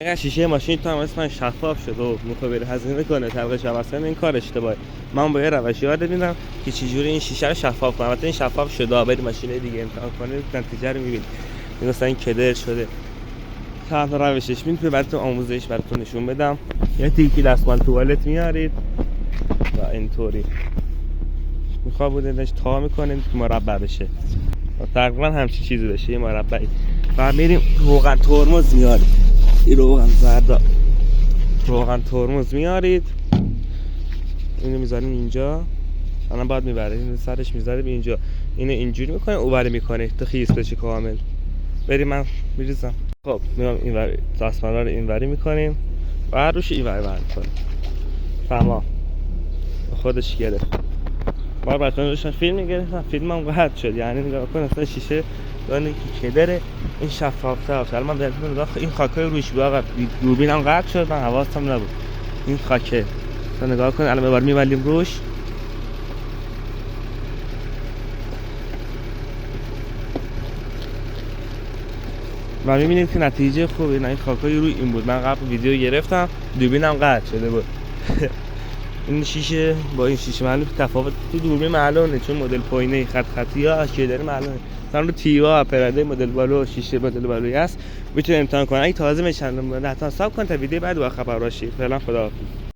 اگه شیشه ماشین تو هم اصلا شفاف شد و میخوای بری هزینه کنه طبقه شبستن، این کار اشتباهه. من با یه روش یاد میدم که چجوری این شیشه رو شفاف کنم. البته این شفاف شده، بری ماشین دیگه امتحان کنید نتیجه رو میبینید. مثلا این کدر شده، چند روشش میتونه براتون آموزش براتون نشون بدم. یه تیکی دستمال توالت میارید و اینطوری میخواد بودنش تا میکنید که مربع بشه، تقریبا همچین چیزی بشه، یه مربعی. و میریم روغن ترمز میارید، این روغن زرد روغن ترمز میارید، اینو میذاریم اینجا، الان بعد میبرید اینو سرش میذاریم اینجا، اینو اینجوری میکنه اوبره میکنه تا خیس بشه کامل. بریم من میریزم. خب میام اینور دستمالا رو اینوری میکنیم و روش اینوری ور میکنیم. تمام، خودش گرفت. ما براتون روشن فیلم میگرفتم، فیلمم قطع شد. یعنی نگاه کن اصلا شیشه دونه که کدره این شفافتر شد. من بهتون نگاه این خاکای روش بود آقا، دوربینم قطع شد، من حواسم نبود این خاکه. تو نگاه کن الان ببر میولیم روش، و میبینید که نتیجه خوبه. نه این خاکای روی این بود، من قبل ویدیو گرفتم دوربینم قطع شده بود. این شیشه با این شیشه معلومه تفاوت تو دوربین معلومه، چون مدل پایینه خط خطی‌ها اشکال معلومه. مثلا رو تیوا پرنده مدل بالو شیشه مدل بالویی است، میتونه امتحان کنه. اگه تازه میشن حتما ساب کن تا ویدیو بعد با خبر باشید. فعلا خداحافظ.